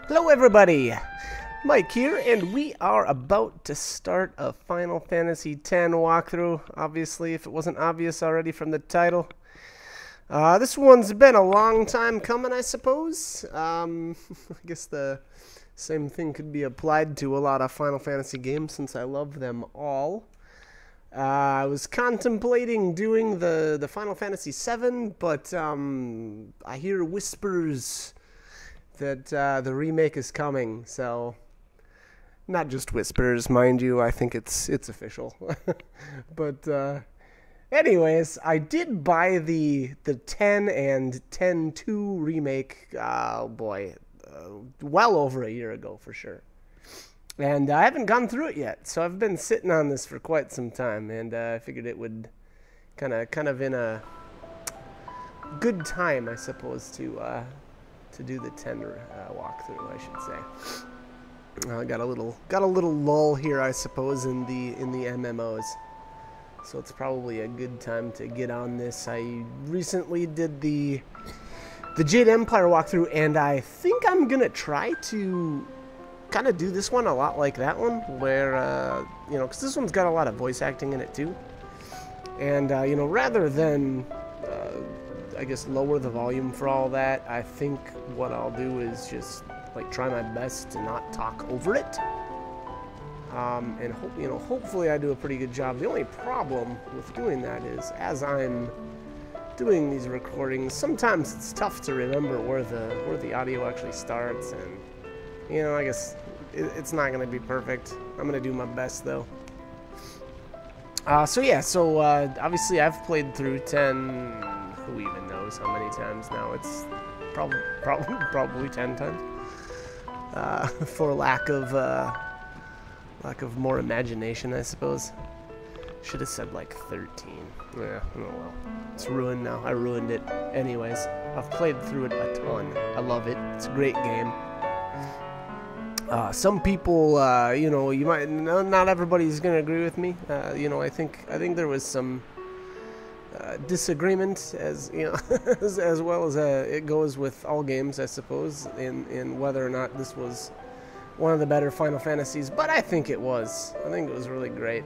Hello everybody, Mike here, and we are about to start a Final Fantasy X walkthrough, obviously, if it wasn't obvious already from the title. This one's been a long time coming, I suppose. I guess the same thing could be applied to a lot of Final Fantasy games, since I love them all. I was contemplating doing the Final Fantasy VII, but I hear whispers that the remake is coming, so not just whispers, mind you. I think it's official. But anyways, I did buy the 10 and 10-2 remake. Oh boy, well over a year ago for sure. And I haven't gone through it yet, so I've been sitting on this for quite some time, and I figured it would kind of in a good time, I suppose, to do the 10 walkthrough, I should say. Got a little lull here, I suppose, in the MMOs, so it's probably a good time to get on this. I recently did the Jade Empire walkthrough, and I think I'm gonna try to kind of do this one a lot like that one, where you know, because this one's got a lot of voice acting in it too, and you know, rather than I guess lower the volume for all that, I think what I'll do is just like try my best to not talk over it, and you know, hopefully I do a pretty good job. The only problem with doing that is, as I'm doing these recordings, sometimes it's tough to remember where the audio actually starts, and you know, I guess it's not going to be perfect. I'm going to do my best, though. So yeah, so obviously I've played through 10, who even knows how many times now. It's probably 10 times. For lack of more imagination, I suppose. Should have said like 13. Yeah, oh well. It's ruined now. I ruined it. Anyways, I've played through it a ton. I love it. It's a great game. Some people, you know, you might not everybody's gonna agree with me. You know, I think there was some disagreement, as you know, as well as it goes with all games, I suppose, in whether or not this was one of the better Final Fantasies. But I think it was. I think it was really great.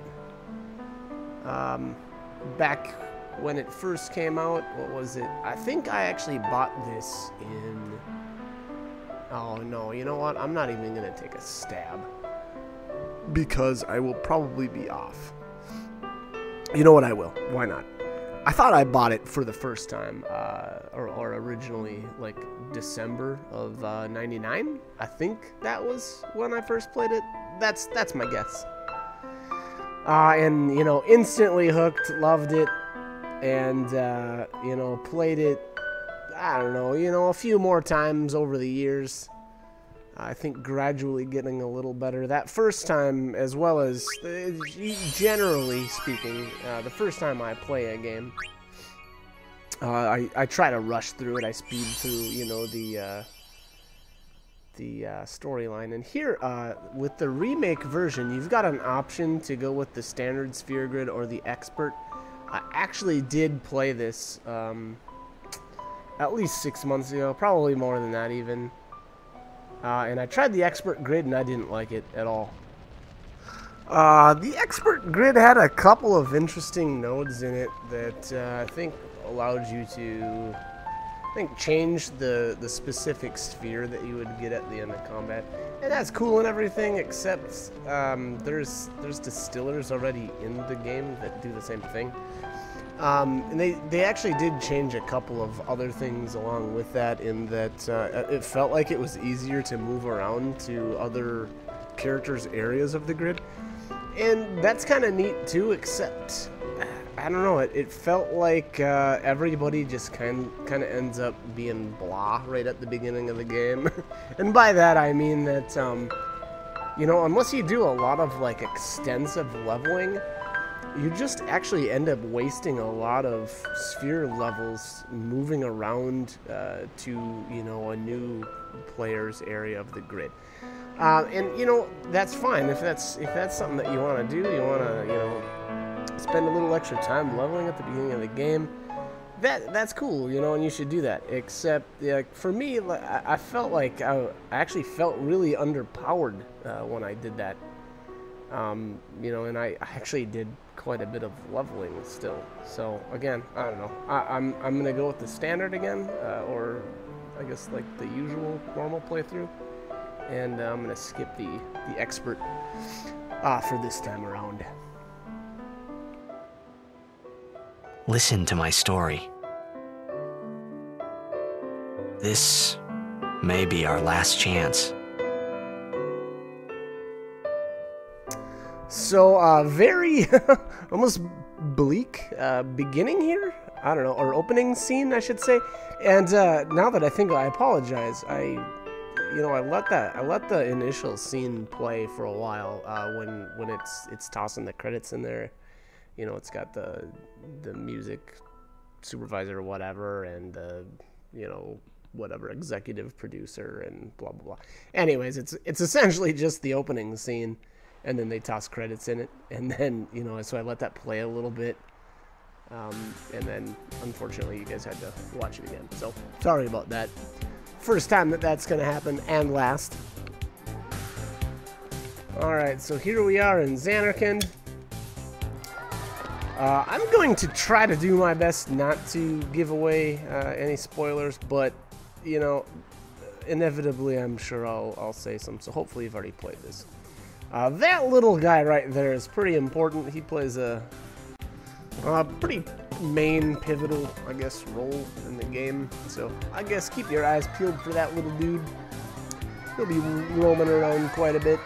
Back when it first came out, what was it? I think I actually bought this in. Oh no, you know what? I'm not even going to take a stab, because I will probably be off. You know what, I will. Why not? I thought I bought it for the first time, or originally, like, December of 99. I think that was when I first played it. That's my guess. And, you know, instantly hooked, loved it, and, you know, played it, I don't know, you know, a few more times over the years. I think gradually getting a little better. That first time, as well as, generally speaking, the first time I play a game, I try to rush through it. I speed through, you know, the storyline. And here, with the remake version, you've got an option to go with the standard sphere grid or the expert. I actually did play this, at least 6 months ago, probably more than that even. And I tried the expert grid and I didn't like it at all. The expert grid had a couple of interesting nodes in it that I think allowed you to, change the specific sphere that you would get at the end of combat. And that's cool and everything, except there's distillers already in the game that do the same thing. And they actually did change a couple of other things along with that, in that it felt like it was easier to move around to other characters' areas of the grid. And that's kind of neat too, except, I don't know, it felt like everybody just kind of ends up being blah right at the beginning of the game. And by that I mean that, you know, unless you do a lot of like extensive leveling, you just actually end up wasting a lot of sphere levels moving around to, you know, a new player's area of the grid. And, you know, that's fine. If that's something that you want to do, you want to, you know, spend a little extra time leveling at the beginning of the game, that's cool, you know, and you should do that. Except, yeah, for me, I felt like I actually felt really underpowered when I did that. You know, and I actually did quite a bit of leveling still. So again, I don't know. I'm gonna go with the standard again, or I guess like the usual normal playthrough, and I'm gonna skip the expert for this time around. Listen to my story. This may be our last chance. So, very almost bleak beginning here. I don't know, or opening scene, I should say. And now that I think, I apologize. I let the initial scene play for a while when it's tossing the credits in there. You know, it's got the music supervisor or whatever, and you know, whatever executive producer and blah blah blah. Anyways, it's essentially just the opening scene, and then they toss credits in it, and then, you know, so I let that play a little bit, and then unfortunately you guys had to watch it again. So sorry about that. First time that's gonna happen, and last. All right, so here we are in Xanarkand. I'm going to try to do my best not to give away any spoilers, but, you know, inevitably I'm sure I'll say some, so hopefully you've already played this. That little guy right there is pretty important. He plays a pretty main, pivotal, I guess, role in the game, so I guess keep your eyes peeled for that little dude. He'll be roaming around quite a bit.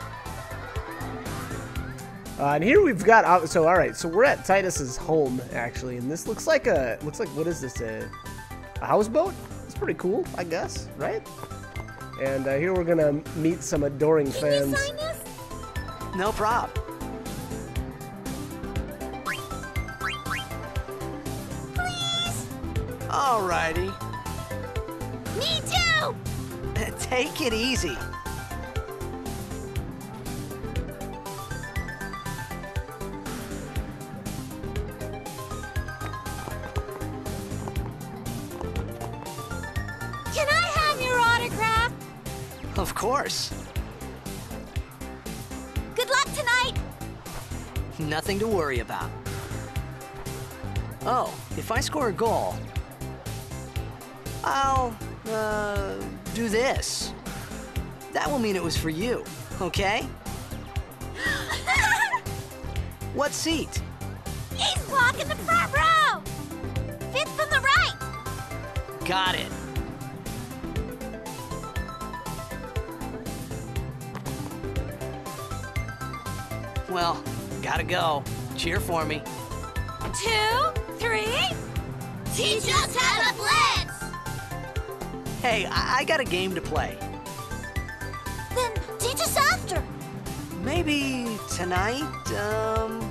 And here we've got, so all right, so we're at Titus's home actually, and this looks like what is this, a houseboat? It's pretty cool, I guess, right? And here we're gonna meet some adoring fans. Can you sign this? No prob. Please? Alrighty. Me too! Take it easy. Can I have your autograph? Of course. Good luck tonight! Nothing to worry about. Oh, if I score a goal, I'll, do this. That will mean it was for you, okay? What seat? He's blocking the front row! Fifth from the right! Got it. Well, gotta go. Cheer for me. 2, 3... Teach us how to blitz! Hey, I got a game to play. Then teach us after. Maybe tonight, well,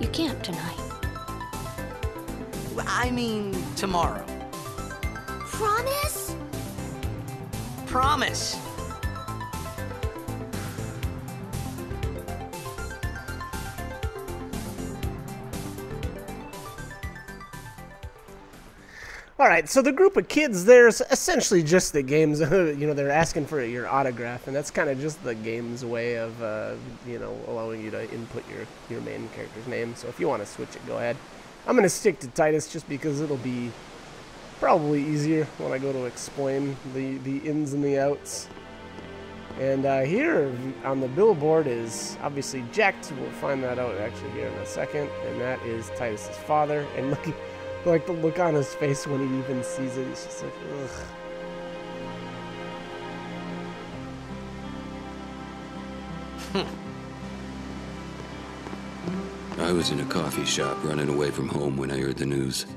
You can't tonight. I mean tomorrow. Promise? Promise. All right, so the group of kids there's essentially just the game's, you know, they're asking for your autograph, and that's kind of just the game's way of, you know, allowing you to input your main character's name. So if you want to switch it, go ahead. I'm going to stick to Titus just because it'll be probably easier when I go to explain the ins and the outs. And here on the billboard is obviously Jacked. We'll find that out actually here in a second, and that is Titus's father. And look. Like the look on his face when he even sees it, it's just like, ugh. I was in a coffee shop running away from home when I heard the news.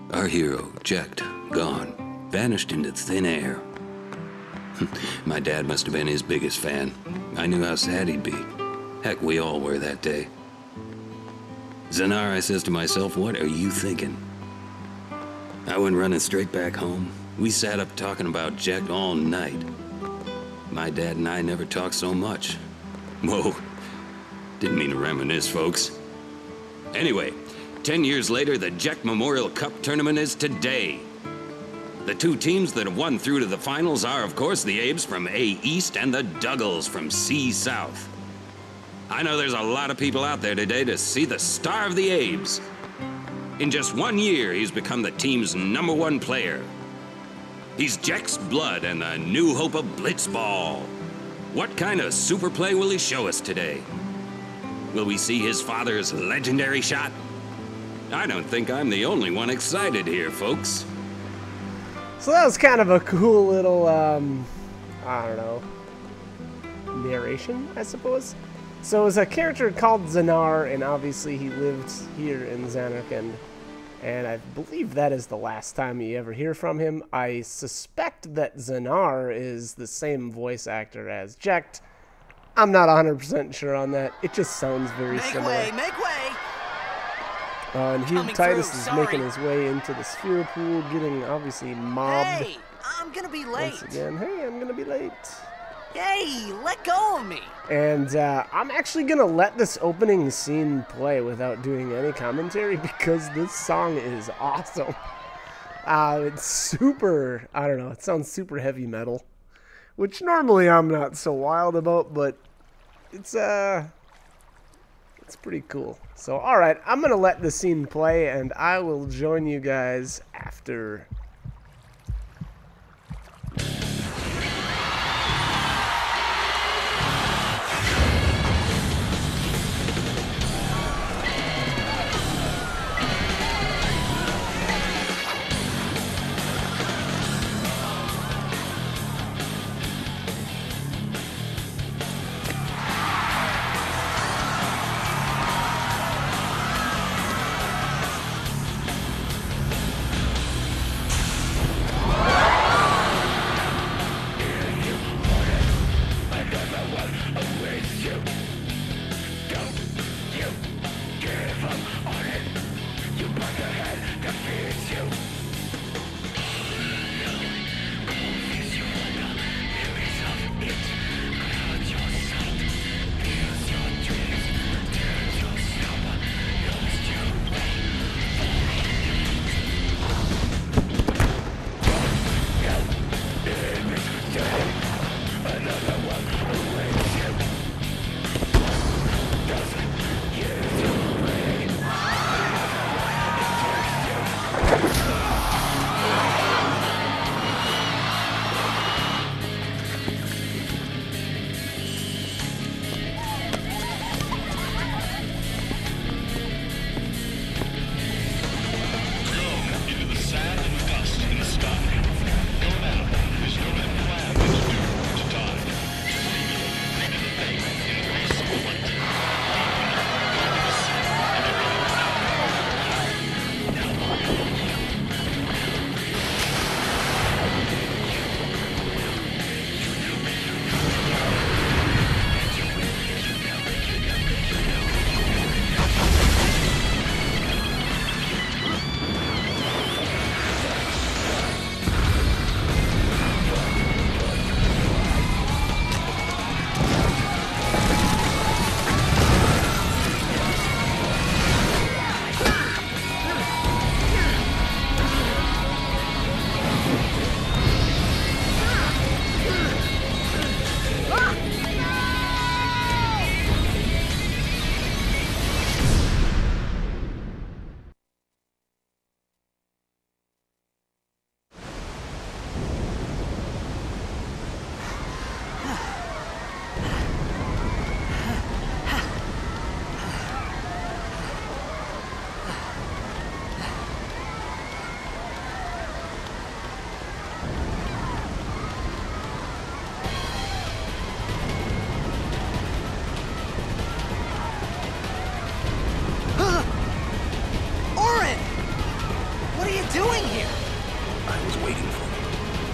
Our hero, Jacked, gone, vanished into thin air. My dad must have been his biggest fan. I knew how sad he'd be. Heck, we all were that day. Zanar, I says to myself, what are you thinking? I went running straight back home. We sat up talking about Jack all night. My dad and I never talked so much. Whoa, didn't mean to reminisce, folks. Anyway, 10 years later, the Jack Memorial Cup tournament is today. The two teams that have won through to the finals are, of course, the Abes from A East and the Duggles from C South. I know there's a lot of people out there today to see the star of the Abes. In just 1 year, he's become the team's #1 player. He's Jack's blood and the new hope of Blitzball. What kind of super play will he show us today? Will we see his father's legendary shot? I don't think I'm the only one excited here, folks. So that was kind of a cool little, I don't know, narration, I suppose. So it was a character called Zanar, and obviously he lived here in Zanarkand. And I believe that is the last time you ever hear from him. I suspect that Zanar is the same voice actor as Jecht. I'm not 100% sure on that. It just sounds very similar. Make way! And here Coming Titus through, is sorry. making his way into the sphere pool, getting obviously mobbed. Hey, I'm gonna be late. Once again. Hey, I'm gonna be late. Hey, let go of me. And I'm actually gonna let this opening scene play without doing any commentary because this song is awesome. It's super, I don't know, it sounds super heavy metal, which normally I'm not so wild about, but it's pretty cool. So, alright, I'm gonna let the scene play and I will join you guys after.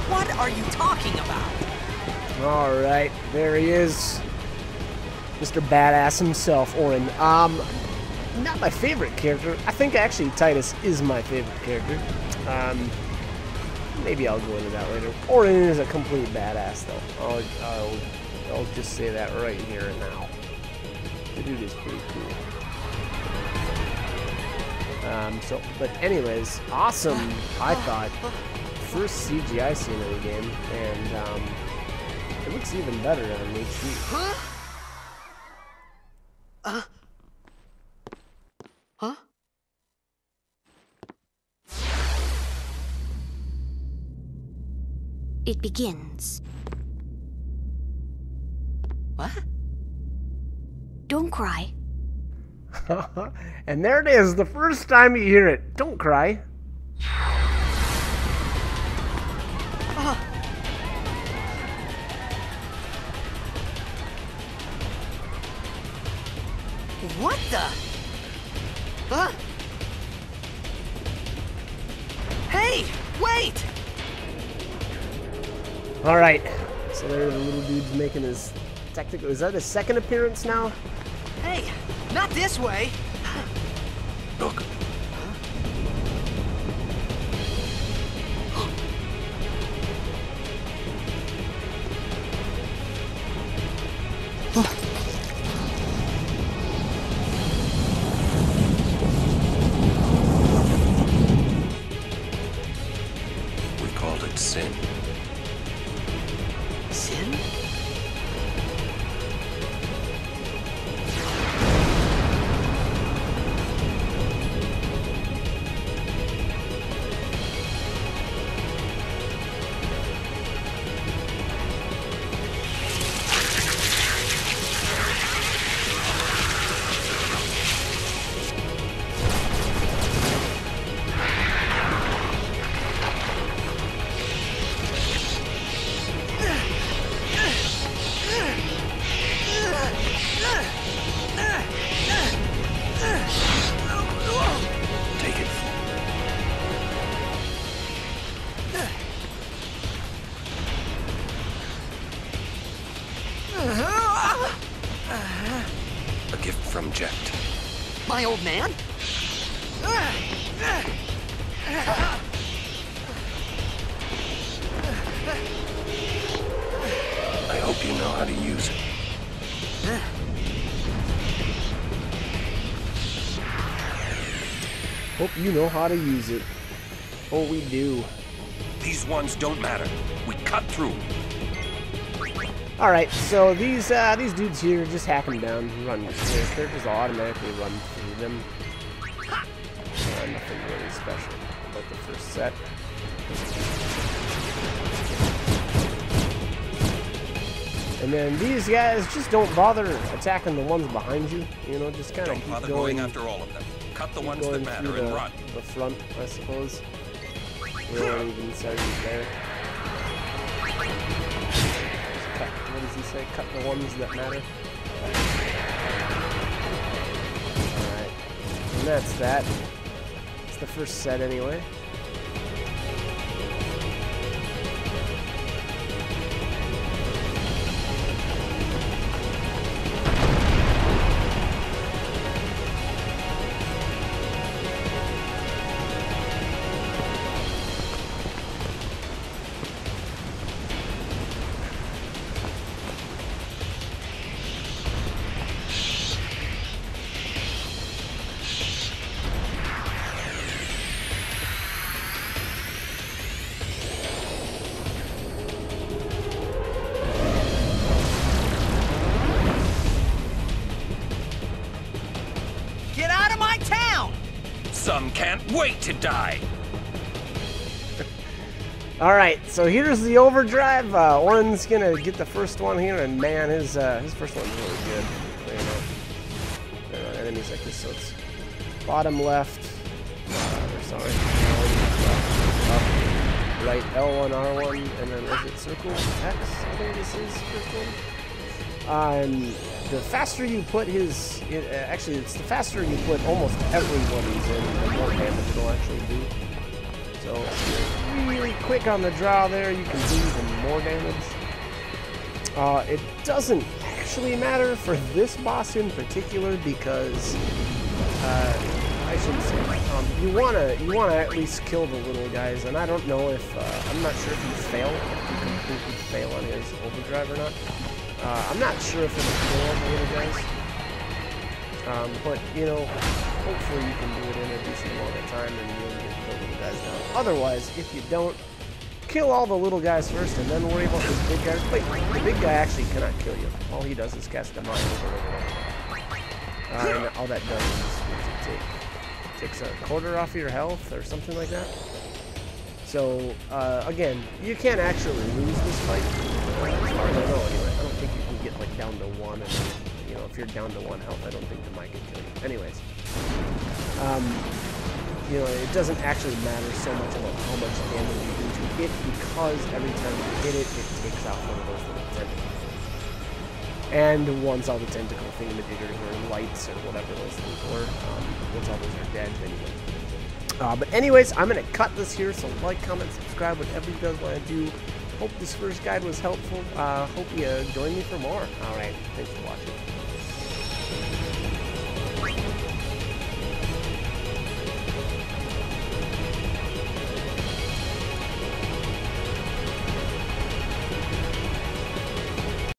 What are you talking about? Alright, there he is. Mr. Badass himself, Orin. Not my favorite character. I think actually Titus is my favorite character. Maybe I'll go into that later. Orin is a complete badass, though. I'll just say that right here and now. The dude is pretty cool. But anyways, awesome, I thought. First CGI scene of the game, and it looks even better on HD. Huh? Huh? It begins. What? Don't cry. And there it is, the first time you hear it. Don't cry. What the? Huh? Hey, wait! All right, so there the little dude's making his technical. Is that his second appearance now? Hey, not this way! Look. We called it sin. Sin? Take it. A gift from Jekt. My old man? I hope you know how to use it. Hope you know how to use it. Oh, we do. These ones don't matter. We cut through. All right, so these dudes here, just hack them down, run. Their characters will automatically run through them. Nothing really special about the first set. And then these guys just don't bother attacking the ones behind you. You know, just kind of keep Bother going after all of them. Cut the ones that going matter through and the, run. the front, I suppose. We don't even say he's there. Just cut, what does he say? Cut the ones that matter. Alright. And that's that. It's the first set anyway. Get out of my town! Some can't wait to die. Alright, so here's the overdrive. Oren's gonna get the first one here, and man, his first one's really good. There are enemies like this, so it's bottom left, sorry, up, right, L1, R1, and then is it circle X? I think this is first one. The faster you put his, actually it's the faster you put almost everybody's in, the more damage it'll actually do. So if you're really quick on the draw there, you can do even more damage. It doesn't actually matter for this boss in particular because I shouldn't say you wanna at least kill the little guys, and I don't know if I'm not sure if you completely fail on his overdrive or not. I'm not sure if it'll kill all the little guys. But, you know, hopefully you can do it in a decent amount of time and you'll get the little guys down. Otherwise, if you don't, kill all the little guys first and then worry about this big guy. Wait, the big guy actually cannot kill you. All he does is cast a mine over and over. And all that does is it takes a quarter off of your health or something like that. So, again, you can't actually lose this fight. As far as I know, anyway. I don't think you can get, like, down to 1. And, you know, if you're down to 1 health, I don't think the mic can kill you. Anyways. You know, it doesn't actually matter so much about how much damage you do to it because every time you hit it, it takes out one of those little tentacles. And once all the tentacle thingamajiggers or lights or whatever those things were, once all those are dead, then you win. But anyways, I'm going to cut this here, so like, comment, subscribe, whatever you guys want to do. Hope this first guide was helpful. Hope you join me for more. Alright, thanks for watching.